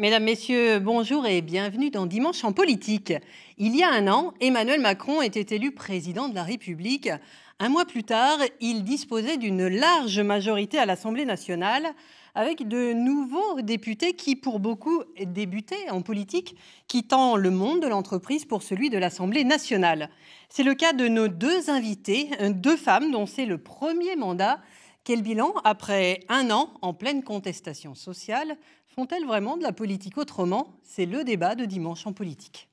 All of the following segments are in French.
Mesdames, Messieurs, bonjour et bienvenue dans Dimanche en politique. Il y a un an, Emmanuel Macron était élu président de la République. Un mois plus tard, il disposait d'une large majorité à l'Assemblée nationale, avec de nouveaux députés qui, pour beaucoup, débutaient en politique, quittant le monde de l'entreprise pour celui de l'Assemblée nationale. C'est le cas de nos deux invités, deux femmes dont c'est le premier mandat. Quel bilan, après un an en pleine contestation sociale, font-elles vraiment de la politique autrement? C'est le débat de Dimanche en politique.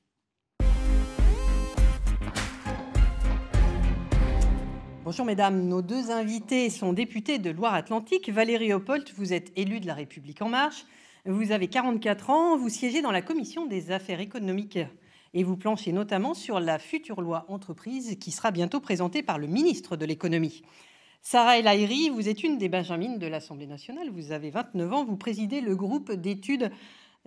Bonjour mesdames, nos deux invités sont députés de Loire-Atlantique. Valérie Oppolt, vous êtes élue de La République En Marche. Vous avez 44 ans, vous siégez dans la commission des affaires économiques et vous planchez notamment sur la future loi entreprise qui sera bientôt présentée par le ministre de l'économie. Sarah El Haïry, vous êtes une des benjamines de l'Assemblée nationale, vous avez 29 ans, vous présidez le groupe d'études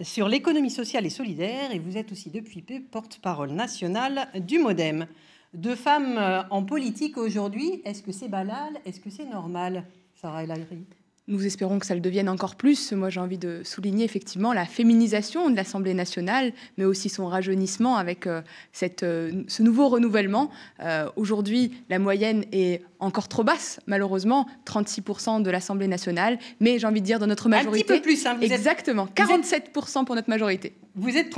sur l'économie sociale et solidaire et vous êtes aussi depuis peu porte-parole nationale du MoDem. Deux femmes en politique aujourd'hui, est-ce que c'est banal, est-ce que c'est normal, Sarah El Haïry? Nous espérons que ça le devienne encore plus. Moi, j'ai envie de souligner effectivement la féminisation de l'Assemblée nationale, mais aussi son rajeunissement avec ce nouveau renouvellement. Aujourd'hui, la moyenne est encore trop basse, malheureusement, 36% de l'Assemblée nationale. Mais j'ai envie de dire, dans notre majorité... Un petit peu plus, hein, exactement, 47% pour notre majorité.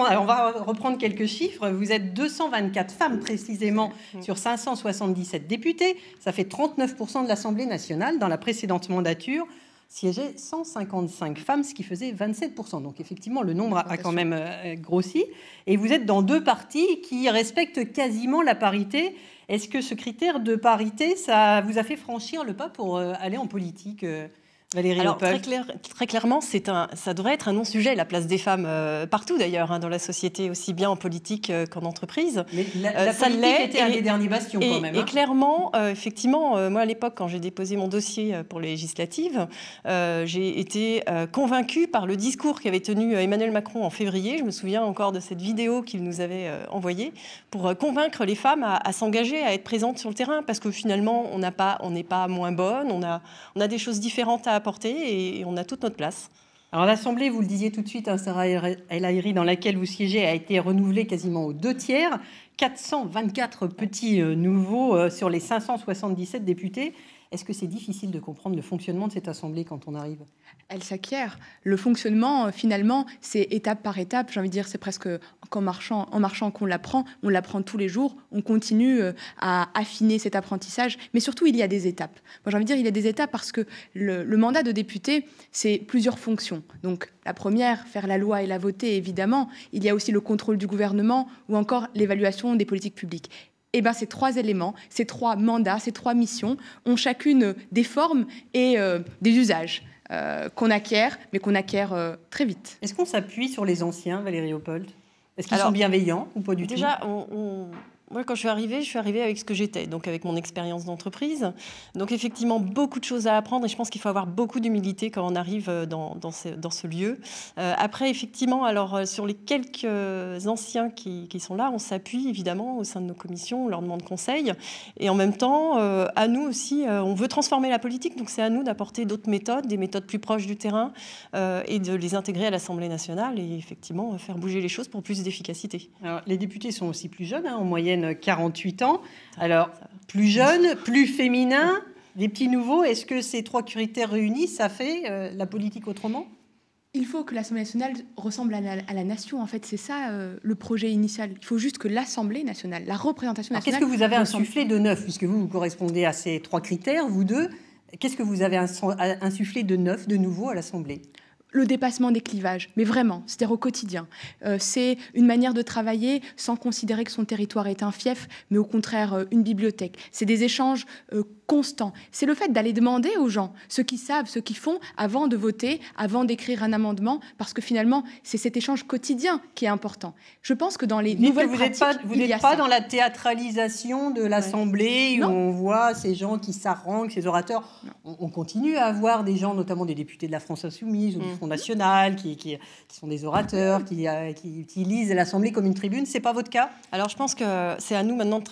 Alors on va reprendre quelques chiffres. Vous êtes 224 femmes précisément sur 577 députés. Ça fait 39% de l'Assemblée nationale. Dans la précédente mandature, siégeaient 155 femmes, ce qui faisait 27%. Donc effectivement, le nombre a quand même grossi. Et vous êtes dans deux partis qui respectent quasiment la parité. Est-ce que ce critère de parité, ça vous a fait franchir le pas pour aller en politique, Valérie Alors, Oppolt? très clairement, ça devrait être un non-sujet, la place des femmes, partout d'ailleurs, dans la société, aussi bien en politique qu'en entreprise. Mais la politique était un des derniers bastions quand même. Et clairement, effectivement, moi à l'époque, quand j'ai déposé mon dossier pour les législatives, j'ai été convaincue par le discours qu'avait tenu Emmanuel Macron en février. Je me souviens encore de cette vidéo qu'il nous avait envoyée pour convaincre les femmes à s'engager, à être présentes sur le terrain, parce que finalement, on n'est pas moins bonne, on a des choses différentes à apporter et on a toute notre place. Alors l'Assemblée, vous le disiez tout de suite, Sarah El Haïry, dans laquelle vous siégez, a été renouvelée quasiment aux 2/3. 424 petits nouveaux sur les 577 députés. Est-ce que c'est difficile de comprendre le fonctionnement de cette Assemblée quand on arrive? Elle s'acquiert. Le fonctionnement, finalement, c'est étape par étape. J'ai envie de dire, c'est presque en marchant qu'on l'apprend. On l'apprend tous les jours. On continue à affiner cet apprentissage. Mais surtout, il y a des étapes. Moi, j'ai envie de dire, il y a des étapes parce que le mandat de député, c'est plusieurs fonctions. Donc, la première, faire la loi et la voter, évidemment. Il y a aussi le contrôle du gouvernement ou encore l'évaluation des politiques publiques. Eh bien, ces trois éléments, ces trois mandats, ces trois missions ont chacune des formes et des usages qu'on acquiert, mais qu'on acquiert très vite. Est-ce qu'on s'appuie sur les anciens, Valérie Oppolt? Est-ce qu'ils sont bienveillants ou pas du tout? Déjà, moi, quand je suis arrivée avec ce que j'étais, donc avec mon expérience d'entreprise. Donc, effectivement, beaucoup de choses à apprendre et je pense qu'il faut avoir beaucoup d'humilité quand on arrive dans ce lieu. Après, effectivement, alors, sur les quelques anciens qui sont là, on s'appuie évidemment au sein de nos commissions, on leur demande conseil. Et en même temps, à nous aussi, on veut transformer la politique, donc c'est à nous d'apporter d'autres méthodes, des méthodes plus proches du terrain et de les intégrer à l'Assemblée nationale et effectivement faire bouger les choses pour plus d'efficacité. Alors, les députés sont aussi plus jeunes, en moyenne 48 ans. Alors, plus jeune, plus féminin, des petits nouveaux. Est-ce que ces trois critères réunis, ça fait la politique autrement? Il faut que l'Assemblée nationale ressemble à la nation. En fait, c'est ça le projet initial. Il faut juste que l'Assemblée nationale, la représentation nationale... Qu'est-ce que vous avez insufflé de neuf? Puisque vous correspondez à ces trois critères, vous deux. Qu'est-ce que vous avez insufflé de neuf, de nouveau à l'Assemblée? Le dépassement des clivages, mais vraiment, c'est-à-dire au quotidien. C'est une manière de travailler sans considérer que son territoire est un fief, mais au contraire une bibliothèque. C'est des échanges constants. C'est le fait d'aller demander aux gens ce qu'ils savent, ce qu'ils font, avant de voter, avant d'écrire un amendement, parce que finalement, c'est cet échange quotidien qui est important. Je pense que dans les nouvelles pratiques, vous n'êtes pas dans la théâtralisation de l'Assemblée où on voit ces gens qui s'arrangent, ces orateurs. On continue à avoir des gens, notamment des députés de la France Insoumise ou du Front National, qui sont des orateurs, qui utilisent l'Assemblée comme une tribune. C'est pas votre cas? Alors, je pense que c'est à nous maintenant.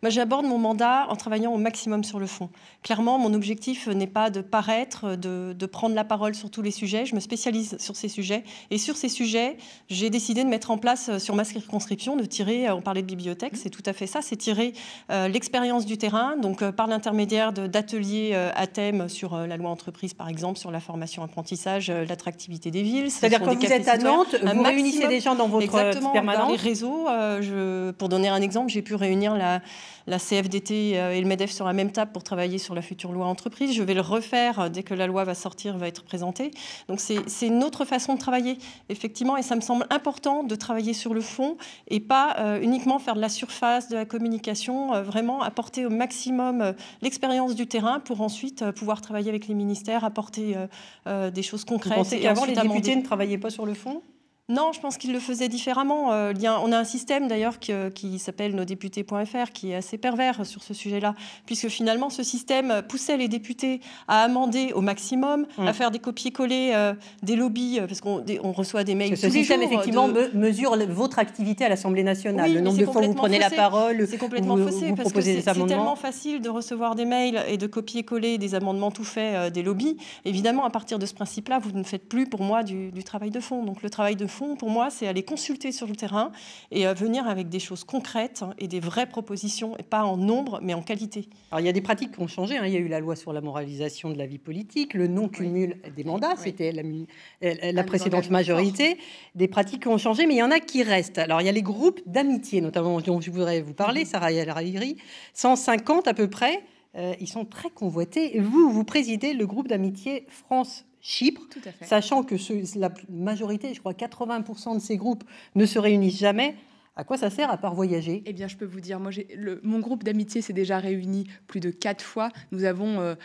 Moi, j'aborde mon mandat en travaillant au maximum sur le fond. Clairement, mon objectif n'est pas de paraître, de prendre la parole sur tous les sujets. Je me spécialise sur ces sujets. Et sur ces sujets, j'ai décidé de mettre en place sur ma circonscription, de tirer, on parlait de bibliothèque, c'est tout à fait ça, c'est tirer l'expérience du terrain, donc par l'intermédiaire d'ateliers à thème sur la loi entreprise, par exemple, sur la formation apprentissage, l'attractivité des villes. C'est-à-dire quand vous êtes à Nantes, vous réunissez des gens dans votre permanence? Dans les réseaux. Pour donner un exemple, j'ai pu réunir la CFDT et le MEDEF sur la même table pour travailler sur la future loi entreprise. Je vais le refaire dès que la loi va sortir, va être présentée. Donc c'est une autre façon de travailler, effectivement, et ça me semble important de travailler sur le fond et pas uniquement faire de la surface, de la communication, vraiment apporter au maximum l'expérience du terrain pour ensuite pouvoir travailler avec les ministères, apporter des choses concrètes. Vous pensez qu'avant, les députés ne travaillaient pas sur le fond ? Non, je pense qu'ils le faisaient différemment. On a un système d'ailleurs qui s'appelle nosdéputés.fr qui est assez pervers sur ce sujet-là, puisque finalement ce système poussait les députés à amender au maximum, à faire des copier-coller des lobbies, parce qu'on reçoit des mails tous les jours. Ce système effectivement mesure votre activité à l'Assemblée nationale, oui, le nombre de fois où vous prenez la parole, c'est complètement faussé, vous proposez des amendements. C'est tellement facile de recevoir des mails et de copier-coller des amendements tout faits des lobbies. Évidemment, à partir de ce principe-là, vous ne faites plus pour moi du travail de fond. Donc le travail de fond, pour moi, c'est aller consulter sur le terrain et venir avec des choses concrètes et des vraies propositions, et pas en nombre, mais en qualité. Alors, il y a des pratiques qui ont changé. Il y a eu la loi sur la moralisation de la vie politique, le non-cumul des mandats, c'était la précédente majorité. Des pratiques qui ont changé, mais il y en a qui restent. Alors, il y a les groupes d'amitié, notamment, dont je voudrais vous parler, Sarah El Haïry, 150 à peu près. Ils sont très convoités. Et vous présidez le groupe d'amitié France-Chypre, sachant que la majorité, je crois 80% de ces groupes ne se réunissent jamais. À quoi ça sert à part voyager? Eh bien, je peux vous dire, mon groupe d'amitié s'est déjà réuni plus de 4 fois. Nous avons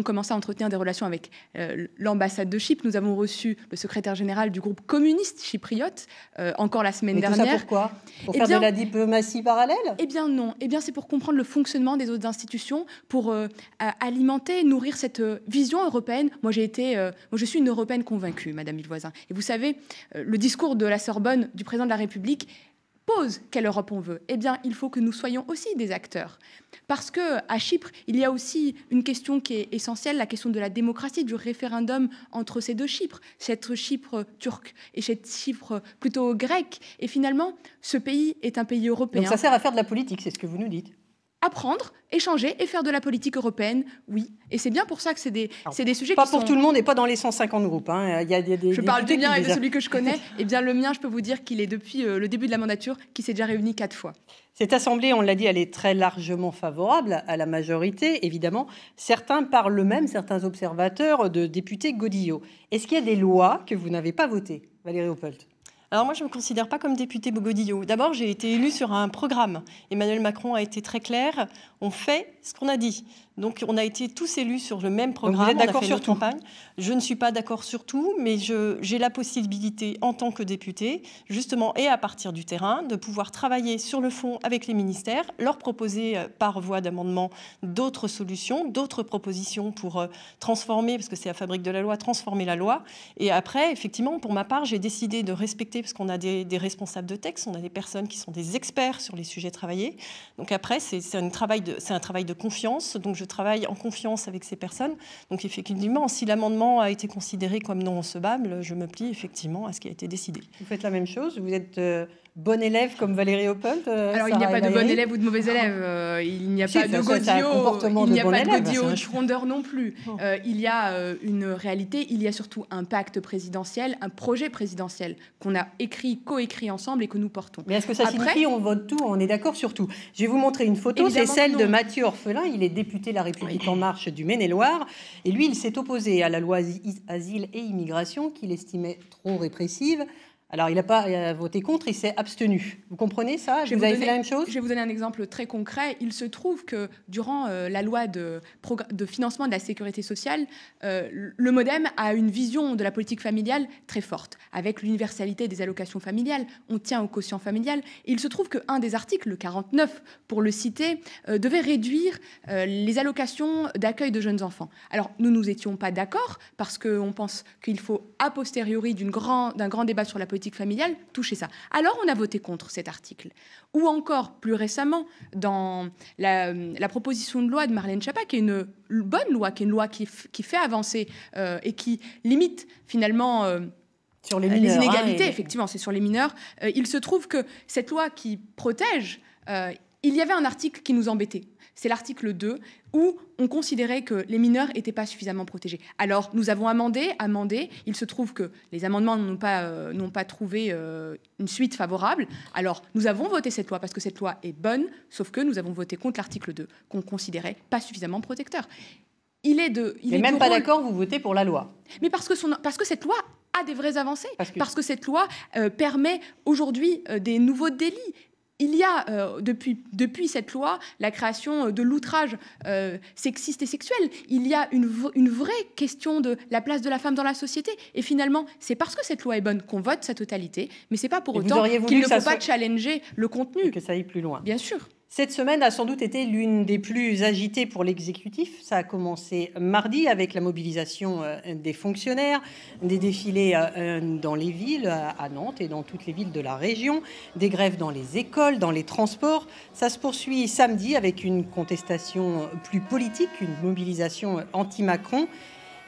commencé à entretenir des relations avec l'ambassade de Chypre. Nous avons reçu le secrétaire général du groupe communiste chypriote encore la semaine dernière. Tout ça pourquoi? Pour faire de la diplomatie parallèle? Eh bien non. Eh bien, c'est pour comprendre le fonctionnement des autres institutions, pour alimenter, nourrir cette vision européenne. Moi, je suis une européenne convaincue, Madame Villevoisin. Et vous savez, le discours de la Sorbonne du président de la République pose quelle Europe on veut. Eh bien, il faut que nous soyons aussi des acteurs. Parce qu'à Chypre, il y a aussi une question qui est essentielle, la question de la démocratie, du référendum entre ces deux Chypres, cette Chypre turque et cette Chypre plutôt grecque. Et finalement, ce pays est un pays européen. Donc ça sert à faire de la politique, c'est ce que vous nous dites? Apprendre, échanger et faire de la politique européenne, oui. Et c'est bien pour ça que c'est des sujets pas qui pour tout le monde et pas dans les 150 groupes. Hein. Il y a je parle du mien et de celui que je connais. Eh bien, le mien, je peux vous dire qu'il est depuis le début de la mandature, qui s'est déjà réuni 4 fois. Cette assemblée, on l'a dit, elle est très largement favorable à la majorité, évidemment. Certains parlent même, certains observateurs, de députés godillots. Est-ce qu'il y a des lois que vous n'avez pas votées, Valérie Opelt? Alors moi, je ne me considère pas comme députée godillot. D'abord, j'ai été élue sur un programme. Emmanuel Macron a été très clair. On fait ce qu'on a dit. Donc, on a été tous élus sur le même programme. Donc vous êtes d'accord sur tout? Campagne. Je ne suis pas d'accord sur tout, mais j'ai la possibilité, en tant que députée, justement, et à partir du terrain, de pouvoir travailler sur le fond avec les ministères, leur proposer par voie d'amendement d'autres solutions, d'autres propositions pour transformer, parce que c'est la fabrique de la loi, transformer la loi. Et après, effectivement, pour ma part, j'ai décidé de respecter, parce qu'on a des responsables de texte, on a des personnes qui sont des experts sur les sujets travaillés. Donc après, c'est un travail de confiance. Donc je travaille en confiance avec ces personnes. Donc effectivement, si l'amendement a été considéré comme non recevable, je me plie effectivement à ce qui a été décidé. Vous faites la même chose? Vous êtes bon élève comme Valérie Opelt? Alors il n'y a pas de bon élève ou de mauvais élève. Il n'y a pas de godillot. Il n'y a pas de godillot de frondeur non plus. Il y a une réalité. Il y a surtout un pacte présidentiel, un projet présidentiel qu'on a coécrit ensemble et que nous portons. Mais est-ce que ça signifie on vote tout, on est d'accord sur tout? Je vais vous montrer une photo. C'est celle de Mathieu Orphelin. Il est député La République En Marche du Maine-et-Loire. Et lui, il s'est opposé à la loi Asile et Immigration qu'il estimait trop répressive. Alors, il n'a pas voté contre, il s'est abstenu. Vous comprenez ça? Vous avez fait la même chose? Je vais vous donner un exemple très concret. Il se trouve que durant la loi de financement de la sécurité sociale, le MoDem a une vision de la politique familiale très forte. Avec l'universalité des allocations familiales, on tient au quotient familial. Et il se trouve qu'un des articles, le 49, pour le citer, devait réduire les allocations d'accueil de jeunes enfants. Alors, nous n'étions pas d'accord parce qu'on pense qu'il faut, a posteriori d'un grand débat sur la politique familiale, toucher ça. Alors, on a voté contre cet article. Ou encore, plus récemment, dans la proposition de loi de Marlène Schiappa, qui est une bonne loi, qui est une loi qui fait avancer et qui limite finalement sur les mineurs, les inégalités, effectivement, c'est sur les mineurs. Il se trouve que cette loi qui protège, il y avait un article qui nous embêtait. C'est l'article 2, où on considérait que les mineurs n'étaient pas suffisamment protégés. Alors, nous avons amendé. Il se trouve que les amendements n'ont pas trouvé une suite favorable. Alors, nous avons voté cette loi parce que cette loi est bonne, sauf que nous avons voté contre l'article 2, qu'on considérait pas suffisamment protecteur. Mais même pas d'accord, vous votez pour la loi. Mais parce que cette loi a des vraies avancées. Parce que cette loi permet aujourd'hui des nouveaux délits. Il y a, depuis cette loi, la création de l'outrage sexiste et sexuel. Il y a une vraie question de la place de la femme dans la société. Et finalement, c'est parce que cette loi est bonne qu'on vote sa totalité, mais ce n'est pas pour autant qu'il ne faut pas challenger le contenu. Et que ça aille plus loin. Bien sûr. Cette semaine a sans doute été l'une des plus agitées pour l'exécutif. Ça a commencé mardi avec la mobilisation des fonctionnaires, des défilés dans les villes, à Nantes et dans toutes les villes de la région, des grèves dans les écoles, dans les transports. Ça se poursuit samedi avec une contestation plus politique, une mobilisation anti-Macron.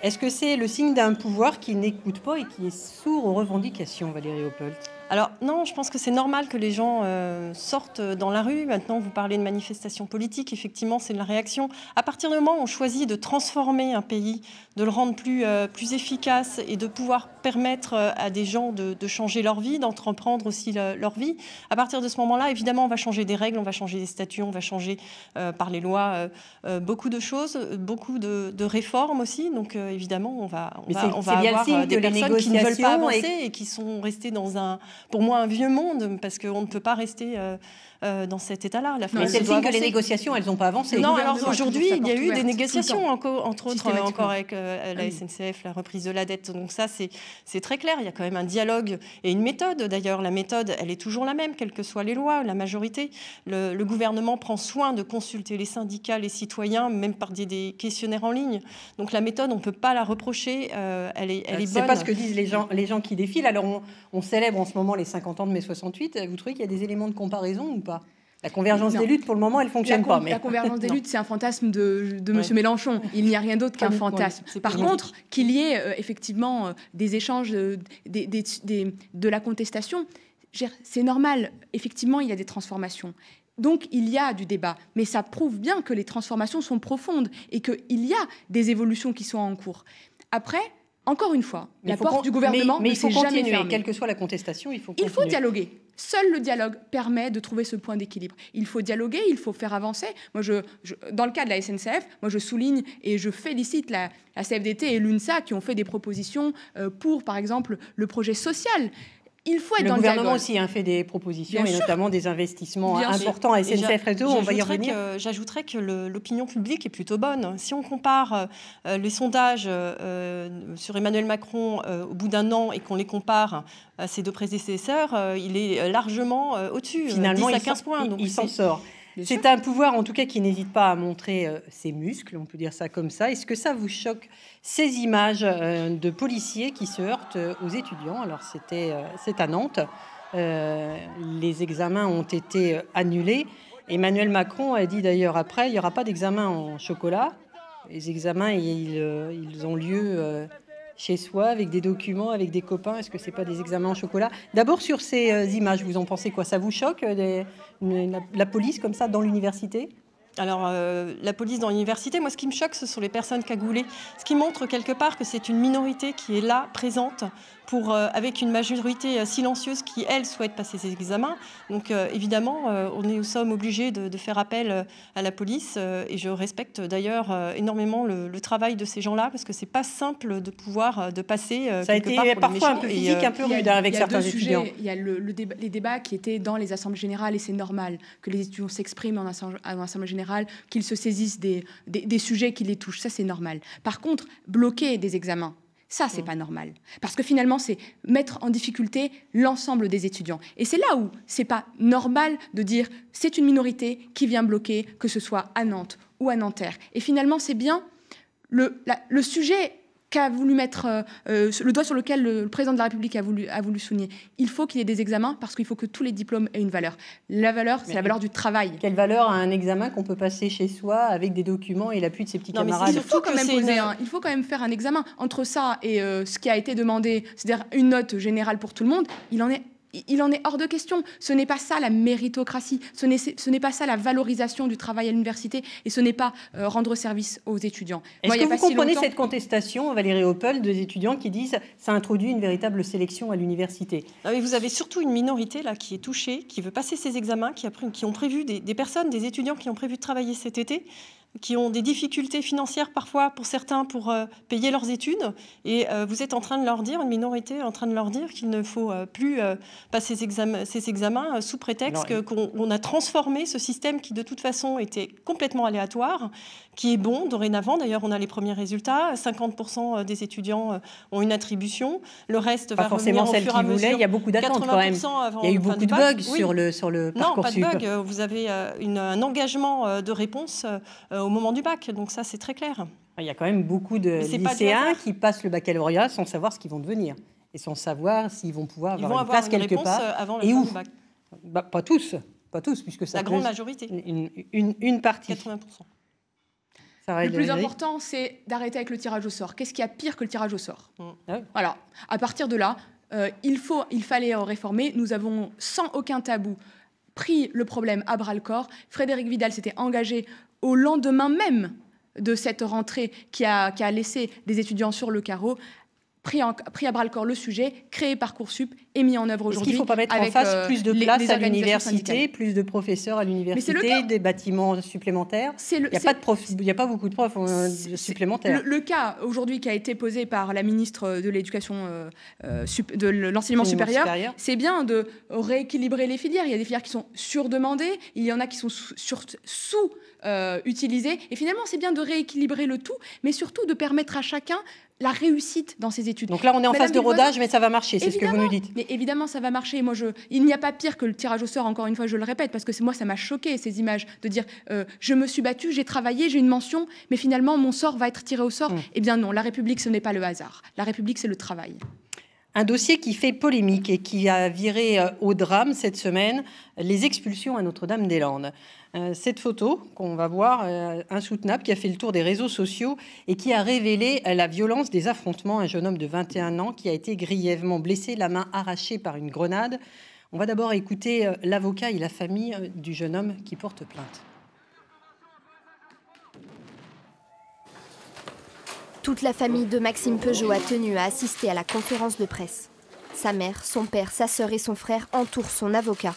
Est-ce que c'est le signe d'un pouvoir qui n'écoute pas et qui est sourd aux revendications, Valérie Opelt ? Alors non, je pense que c'est normal que les gens sortent dans la rue. Maintenant, vous parlez de manifestations politiques. Effectivement, c'est de la réaction. À partir du moment où on choisit de transformer un pays, de le rendre plus efficace et de pouvoir permettre à des gens de changer leur vie, d'entreprendre aussi leur vie, à partir de ce moment-là, évidemment, on va changer des règles, on va changer des statuts, on va changer par les lois beaucoup de choses, beaucoup de réformes aussi. Donc évidemment, on va avoir des personnes qui ne veulent pas avancer et qui sont restées dans pour moi, un vieux monde, parce qu'on ne peut pas rester dans cet état-là. Mais c'est le signe que les négociations, elles n'ont pas avancé. Non, alors aujourd'hui, il y a eu des négociations, entre autres, encore avec la SNCF, la reprise de la dette. Donc ça, c'est très clair. Il y a quand même un dialogue et une méthode. D'ailleurs, la méthode, elle est toujours la même, quelles que soient les lois, la majorité. Le gouvernement prend soin de consulter les syndicats, les citoyens, même par des questionnaires en ligne. Donc la méthode, on ne peut pas la reprocher. Elle est bonne. C'est pas ce que disent les gens qui défilent. Alors, on célèbre en ce moment les 50 ans de mai 68. Vous trouvez qu'il y a des éléments de comparaison ou pas ? La convergence des luttes, pour le moment, elle ne fonctionne pas. La convergence des luttes, c'est un fantasme de M. Mélenchon. Il n'y a rien d'autre qu'un fantasme. Par contre, qu'il y ait effectivement des échanges, de la contestation, c'est normal. Effectivement, il y a des transformations. Donc, il y a du débat. Mais ça prouve bien que les transformations sont profondes et qu'il y a des évolutions qui sont en cours. Après... Encore une fois, la porte du gouvernement ne s'est jamais fermée. Quelle que soit la contestation, il faut continuer. Il faut dialoguer. Seul le dialogue permet de trouver ce point d'équilibre. Il faut dialoguer, il faut faire avancer. Moi, dans le cas de la SNCF, moi, je souligne et je félicite la CFDT et l'UNSA qui ont fait des propositions pour, par exemple, le projet social. Il faut être dans le dialogue. Le gouvernement aussi a fait des propositions et notamment des investissements importants à SNCF Réseau. On va y revenir. J'ajouterais que l'opinion publique est plutôt bonne. Si on compare les sondages sur Emmanuel Macron au bout d'un an et qu'on les compare à ses deux prédécesseurs, il est largement au-dessus. Finalement, 10 à 15 points. Il s'en sort. C'est un pouvoir, en tout cas, qui n'hésite pas à montrer ses muscles, on peut dire ça comme ça. Est-ce que ça vous choque, ces images de policiers qui se heurtent aux étudiants? Alors, c'est à Nantes. Les examens ont été annulés. Emmanuel Macron a dit d'ailleurs après, il n'y aura pas d'examen en chocolat. Les examens, ils ont lieu chez soi, avec des documents, avec des copains. Est-ce que ce n'est pas des examens en chocolat? D'abord, sur ces images, vous en pensez quoi? Ça vous choque, la police comme ça dans l'université? Alors, la police dans l'université, moi, ce qui me choque, ce sont les personnes cagoulées. Ce qui montre quelque part que c'est une minorité qui est là, présente, avec une majorité silencieuse qui, elle, souhaite passer ses examens. Donc évidemment, nous sommes obligés de faire appel à la police et je respecte d'ailleurs énormément le travail de ces gens-là parce que c'est pas simple de pouvoir de passer ça a été parfois un peu physique, un peu rude avec certains étudiants. Il y a les débats qui étaient dans les assemblées générales et c'est normal que les étudiants s'expriment en assemblée générale, qu'ils se saisissent des sujets qui les touchent, ça c'est normal. Par contre, bloquer des examens, ça, c'est pas normal. Parce que finalement, c'est mettre en difficulté l'ensemble des étudiants. Et c'est là où c'est pas normal de dire c'est une minorité qui vient bloquer, que ce soit à Nantes ou à Nanterre. Et finalement, c'est bien le sujet qu'a voulu mettre le doigt sur lequel le président de la République a voulu souligner. Il faut qu'il y ait des examens parce qu'il faut que tous les diplômes aient une valeur. La valeur, c'est la valeur du travail. Quelle valeur a un examen qu'on peut passer chez soi avec des documents et l'appui de ses petits camarades? Il faut quand même faire un examen. Entre ça et ce qui a été demandé, c'est-à-dire une note générale pour tout le monde, il en est hors de question. Ce n'est pas ça la méritocratie, ce n'est pas ça la valorisation du travail à l'université et ce n'est pas rendre service aux étudiants. Est-ce que vous comprenez cette contestation, Valérie Opel, des étudiants qui disent ça introduit une véritable sélection à l'université? Vous avez surtout une minorité là qui est touchée, qui veut passer ses examens, qui ont prévu des personnes, des étudiants qui ont prévu de travailler cet été, qui ont des difficultés financières parfois pour certains pour payer leurs études. Et vous êtes en train de leur dire, une minorité est en train de leur dire qu'il ne faut plus passer ces examens sous prétexte qu'on a transformé ce système qui de toute façon était complètement aléatoire, qui est bon dorénavant. D'ailleurs, on a les premiers résultats. 50% des étudiants ont une attribution. Le reste va revenir au fur et à mesure. Il y a beaucoup d'attentes quand même. Il y a eu beaucoup de bugs sur le Parcoursup. Non, pas de bugs. Vous avez un engagement de réponse au moment du bac. Donc ça, c'est très clair. Il y a quand même beaucoup de lycéens qui passent le baccalauréat sans savoir ce qu'ils vont devenir et sans savoir s'ils vont pouvoir avoir une place quelque part. Avant et où bac. Pas tous, puisque ça la grande majorité. Une partie. 80%. Le plus important, c'est d'arrêter avec le tirage au sort. Qu'est-ce qu'il y a pire que le tirage au sort? Voilà. À partir de là, il fallait réformer. Nous avons, sans aucun tabou, pris le problème à bras-le-corps. Frédérique Vidal s'était engagé au lendemain même de cette rentrée qui a laissé des étudiants sur le carreau, pris à bras-le-corps le sujet, créé Parcoursup et mis en œuvre aujourd'hui. Est-ce qu'il ne faut pas mettre en face plus de places à l'université, plus de professeurs à l'université, des bâtiments supplémentaires? Il n'y a pas beaucoup de profs supplémentaires. Le cas aujourd'hui qui a été posé par la ministre de l'Éducation, de l'enseignement supérieur, c'est bien de rééquilibrer les filières. Il y a des filières qui sont surdemandées, il y en a qui sont sous-utilisées. Et finalement, c'est bien de rééquilibrer le tout, mais surtout de permettre à chacun la réussite dans ses études. Donc là, on est en phase de rodage, mais ça va marcher, c'est ce que vous nous dites. Mais évidemment, ça va marcher. Moi, il n'y a pas pire que le tirage au sort, encore une fois, je le répète, parce que moi, ça m'a choqué, ces images, de dire je me suis battue, j'ai travaillé, j'ai une mention, mais finalement, mon sort va être tiré au sort. Eh bien non, la République, ce n'est pas le hasard. La République, c'est le travail. Un dossier qui fait polémique et qui a viré au drame cette semaine, les expulsions à Notre-Dame-des-Landes. Cette photo qu'on va voir, insoutenable, qui a fait le tour des réseaux sociaux et qui a révélé la violence des affrontements. Un jeune homme de 21 ans qui a été grièvement blessé, la main arrachée par une grenade. On va d'abord écouter l'avocat et la famille du jeune homme qui porte plainte. Toute la famille de Maxime Peugeot a tenu à assister à la conférence de presse. Sa mère, son père, sa sœur et son frère entourent son avocat.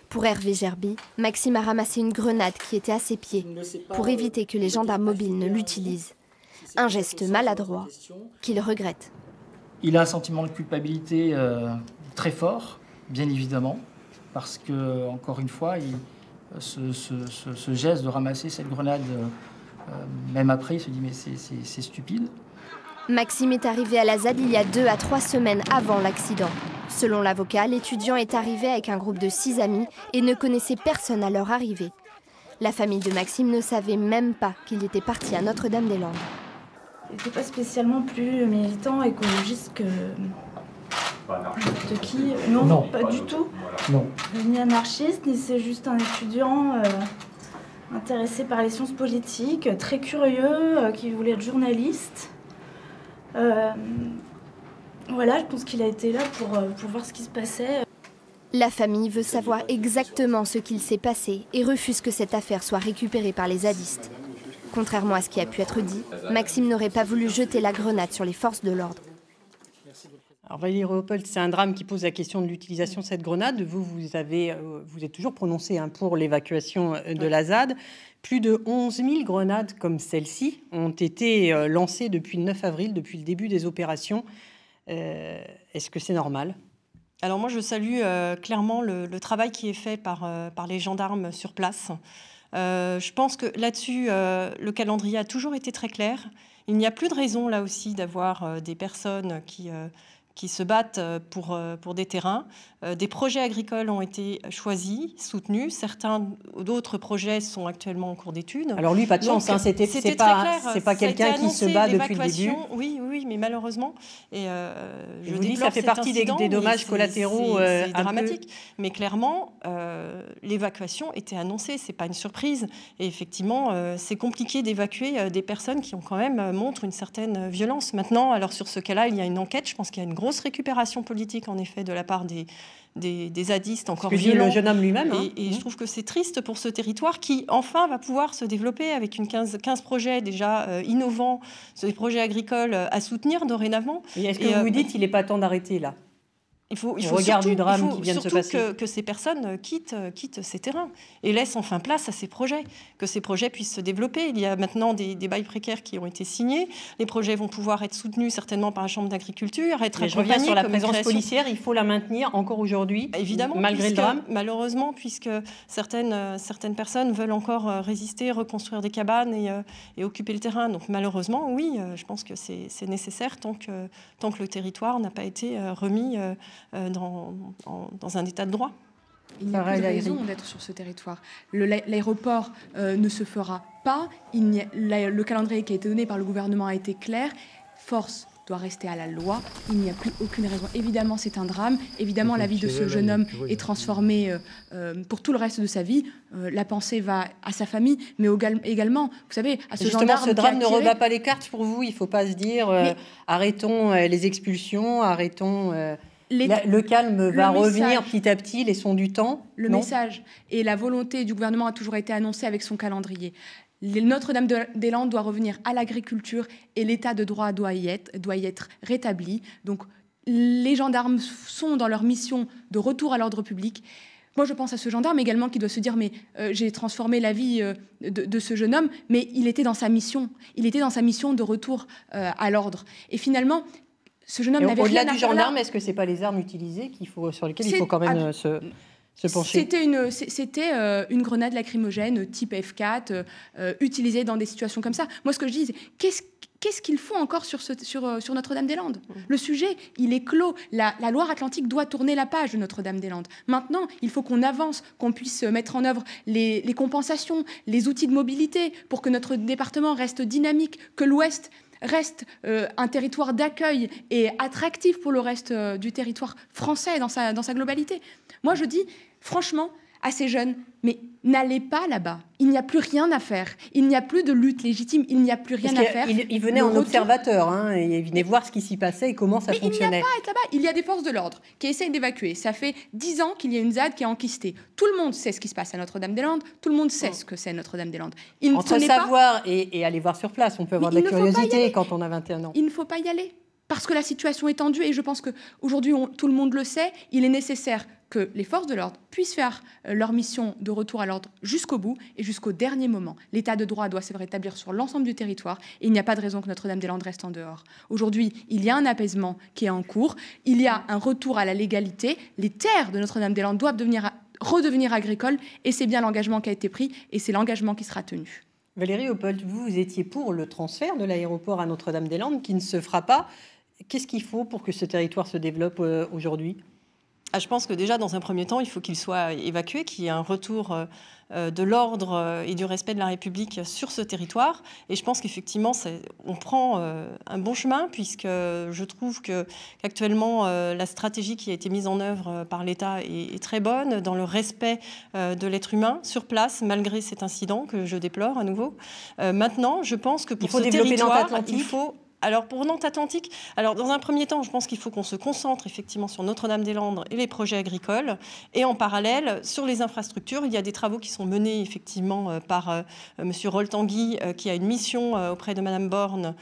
Pour Hervé Gerby, Maxime a ramassé une grenade qui était à ses pieds pour éviter que les gendarmes mobiles ne l'utilisent. Un geste maladroit qu'il regrette. Il a un sentiment de culpabilité très fort, bien évidemment, parce que, encore une fois, ce geste de ramasser cette grenade, même après, il se dit mais c'est stupide. Maxime est arrivé à la ZAD il y a 2 à 3 semaines avant l'accident. Selon l'avocat, l'étudiant est arrivé avec un groupe de 6 amis et ne connaissait personne à leur arrivée. La famille de Maxime ne savait même pas qu'il était parti à Notre-Dame-des-Landes. Il n'était pas spécialement plus militant, écologiste que n'importe qui. Non, pas du tout. Non. Ni anarchiste, ni c'est juste un étudiant intéressé par les sciences politiques, très curieux, qui voulait être journaliste. Voilà, je pense qu'il a été là pour voir ce qui se passait. La famille veut savoir exactement ce qu'il s'est passé et refuse que cette affaire soit récupérée par les zadistes. Contrairement à ce qui a pu être dit, Maxime n'aurait pas voulu jeter la grenade sur les forces de l'ordre. Alors Valérie Réaupold, c'est un drame qui pose la question de l'utilisation de cette grenade. Vous êtes toujours prononcé pour l'évacuation de la ZAD. Plus de 11 000 grenades comme celle-ci ont été lancées depuis le 9 avril, depuis le début des opérations. Est-ce que c'est normal ? Alors moi, je salue clairement le travail qui est fait par les gendarmes sur place. Je pense que là-dessus, le calendrier a toujours été très clair. Il n'y a plus de raison, là aussi, d'avoir des personnes qui se battent pour des terrains. Des projets agricoles ont été choisis, soutenus. Certains d'autres projets sont actuellement en cours d'étude. Alors lui, pas de chance, c'est pas quelqu'un qui se bat depuis le début. Oui, mais malheureusement. Et je vous dis, ça fait partie des dommages collatéraux. C'est dramatique. Mais clairement, l'évacuation était annoncée. C'est pas une surprise. Et effectivement, c'est compliqué d'évacuer des personnes qui ont quand même montrent une certaine violence. Maintenant, alors sur ce cas-là, il y a une enquête. Je pense qu'il y a une grosse récupération politique, en effet, de la part des zadistes encore violents. Le jeune homme lui-même. Et je trouve que c'est triste pour ce territoire qui, enfin, va pouvoir se développer avec 15 projets déjà innovants, des projets agricoles à soutenir dorénavant. Et est-ce que vous vous dites qu'il n'est pas temps d'arrêter là ? Il faut surtout, du drame qui vient de se passer. Que ces personnes quittent ces terrains et laissent enfin place à ces projets, que ces projets puissent se développer. Il y a maintenant des bails précaires qui ont été signés. Les projets vont pouvoir être soutenus certainement par la Chambre d'agriculture, être accompagnés. Je reviens sur la présence policière, il faut la maintenir encore aujourd'hui, évidemment, malgré le drame. Malheureusement, puisque certaines personnes veulent encore résister, reconstruire des cabanes et occuper le terrain. Donc malheureusement, oui, je pense que c'est nécessaire tant que le territoire n'a pas été remis dans un état de droit. Il n'y a pas de raison d'être sur ce territoire. L'aéroport ne se fera pas. Le calendrier qui a été donné par le gouvernement a été clair. Force doit rester à la loi. Il n'y a plus aucune raison. Évidemment, c'est un drame. Évidemment, la vie de ce jeune homme est transformée pour tout le reste de sa vie. La pensée va à sa famille, mais également, vous savez, à ce gendarme. Ce drame ne rebat pas les cartes pour vous. Il ne faut pas se dire arrêtons les expulsions, arrêtons... Le calme va revenir petit à petit, laissons du temps. Le message et la volonté du gouvernement a toujours été annoncée avec son calendrier. Notre-Dame-des-Landes doit revenir à l'agriculture et l'état de droit doit y être rétabli. Donc les gendarmes sont dans leur mission de retour à l'ordre public. Moi, je pense à ce gendarme également qui doit se dire mais j'ai transformé la vie de ce jeune homme, mais il était dans sa mission. Il était dans sa mission de retour à l'ordre. Et finalement, ce jeune homme n'avait rien à faire. Au-delà du gendarme, est-ce que c'est pas les armes utilisées sur lesquelles il faut quand même se pencher ? C'était une grenade lacrymogène type F4 utilisée dans des situations comme ça. Moi, ce que je dis, c'est qu'est-ce qu'il faut encore sur Notre-Dame-des-Landes ? Le sujet, il est clos. La Loire-Atlantique doit tourner la page de Notre-Dame-des-Landes. Maintenant, il faut qu'on avance, qu'on puisse mettre en œuvre les compensations, les outils de mobilité pour que notre département reste dynamique, que l'Ouest reste un territoire d'accueil et attractif pour le reste du territoire français dans sa globalité. Moi, je dis, franchement, à ces jeunes, mais n'allez pas là-bas. Il n'y a plus rien à faire. Il n'y a plus de lutte légitime. Il n'y a plus rien à faire. Il venait en observateur, et il venait voir ce qui s'y passait et comment ça fonctionnait. Il n'y a pas à être là-bas. Il y a des forces de l'ordre qui essayent d'évacuer. Ça fait 10 ans qu'il y a une ZAD qui est enquistée. Tout le monde sait ce qui se passe à Notre-Dame-des-Landes. Tout le monde sait ce que c'est Notre-Dame-des-Landes. Entre savoir et aller voir sur place, on peut avoir de la curiosité quand on a 21 ans. Il ne faut pas y aller. Parce que la situation est tendue et je pense qu'aujourd'hui, tout le monde le sait, il est nécessaire que les forces de l'ordre puissent faire leur mission de retour à l'ordre jusqu'au bout et jusqu'au dernier moment. L'état de droit doit se rétablir sur l'ensemble du territoire et il n'y a pas de raison que Notre-Dame-des-Landes reste en dehors. Aujourd'hui, il y a un apaisement qui est en cours, il y a un retour à la légalité, les terres de Notre-Dame-des-Landes doivent redevenir agricoles et c'est bien l'engagement qui a été pris et c'est l'engagement qui sera tenu. Valérie Réaupold, vous étiez pour le transfert de l'aéroport à Notre-Dame-des-Landes qui ne se fera pas. Qu'est-ce qu'il faut pour que ce territoire se développe aujourd'hui ? Je pense que déjà, dans un premier temps, il faut qu'il soit évacué, qu'il y ait un retour de l'ordre et du respect de la République sur ce territoire. Et je pense qu'effectivement, on prend un bon chemin, puisque je trouve qu'actuellement, la stratégie qui a été mise en œuvre par l'État est très bonne, dans le respect de l'être humain sur place, malgré cet incident que je déplore à nouveau. Maintenant, je pense que pour ce territoire, il faut Alors pour Nantes Atlantique, alors dans un premier temps, je pense qu'il faut qu'on se concentre effectivement sur Notre-Dame-des-Landes et les projets agricoles. Et en parallèle, sur les infrastructures, il y a des travaux qui sont menés effectivement par Monsieur Roltanguy, qui a une mission auprès de Madame Borne,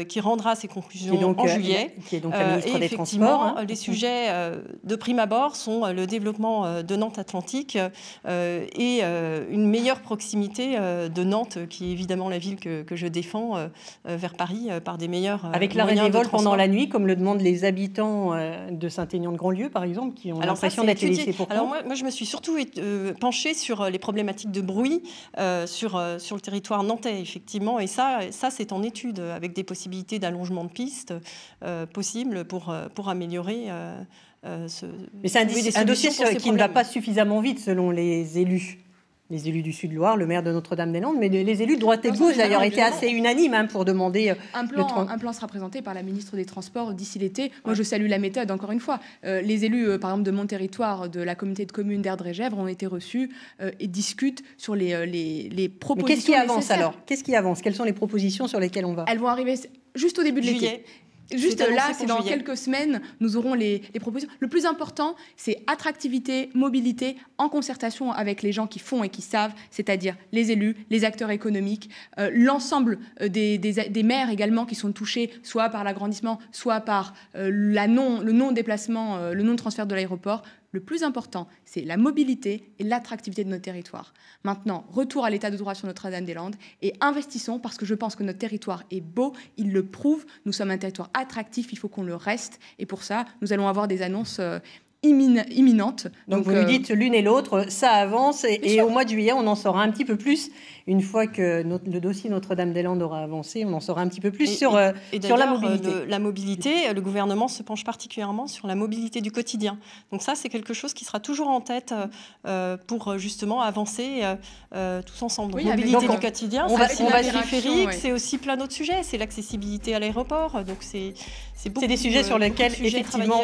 qui rendra ses conclusions en juillet. Qui est donc la ministre et des effectivement, Transports. les sujets de prime abord sont le développement de Nantes Atlantique et une meilleure proximité de Nantes, qui est évidemment la ville que je défends, vers Paris par des meilleurs avec l'arrêt des vols pendant transport. la nuit, comme le demandent les habitants de Saint-Aignan-de-Grandlieu, par exemple, qui ont l'impression d'être laissés pour compte. Alors moi, je me suis surtout penchée sur les problématiques de bruit sur le territoire nantais, effectivement. Et ça c'est en étude, avec des possibilités d'allongement de pistes possibles pour améliorer Mais c'est un dossier qui ne va pas suffisamment vite, selon les élus. Les élus du Sud-Loire, le maire de Notre-Dame-des-Landes, mais les élus de droite et de gauche, d'ailleurs, étaient assez unanimes pour demander... Un plan sera présenté par la ministre des Transports d'ici l'été. Moi, je salue la méthode, encore une fois. Les élus, par exemple, de mon territoire, de la communauté de communes d'Erdre-et-Gèvres, ont été reçus et discutent sur les propositions. Mais qu'est-ce qui avance alors? Qu'est-ce qui avance? Quelles sont les propositions sur lesquelles on va? Elles vont arriver juste au début de l'été. Juste là, c'est dans quelques semaines, nous aurons les propositions. Le plus important, c'est attractivité, mobilité, en concertation avec les gens qui font et qui savent, c'est-à-dire les élus, les acteurs économiques, l'ensemble des maires également qui sont touchés, soit par l'agrandissement, soit par le non-déplacement, le non-transfert de l'aéroport. Le plus important, c'est la mobilité et l'attractivité de notre territoire. Maintenant, retour à l'état de droit sur Notre-Dame-des-Landes et investissons parce que je pense que notre territoire est beau, il le prouve. Nous sommes un territoire attractif, il faut qu'on le reste. Et pour ça, nous allons avoir des annonces imminente. Donc vous nous dites l'une et l'autre, ça avance et au mois de juillet, on en saura un petit peu plus. Une fois que le dossier Notre-Dame-des-Landes aura avancé, on en saura un petit peu plus sur la mobilité. La mobilité, le gouvernement se penche particulièrement sur la mobilité du quotidien. Donc ça, c'est quelque chose qui sera toujours en tête pour justement avancer tous ensemble. Donc, mobilité du quotidien, on va se périphérique, c'est aussi plein d'autres sujets. C'est l'accessibilité à l'aéroport. Donc c'est des sujets sur lesquels effectivement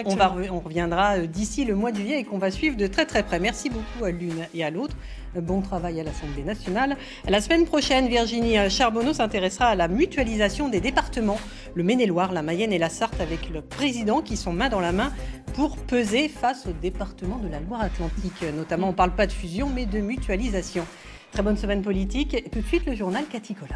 on reviendra d'ici le mois de juillet et qu'on va suivre de très très près. Merci beaucoup à l'une et à l'autre. Bon travail à l'Assemblée nationale. La semaine prochaine, Virginie Charbonneau s'intéressera à la mutualisation des départements, le Maine-et-Loire, la Mayenne et la Sarthe, avec le président qui sont main dans la main pour peser face au département de la Loire-Atlantique. Notamment, on ne parle pas de fusion, mais de mutualisation. Très bonne semaine politique. Tout de suite, le journal Cathy Collin.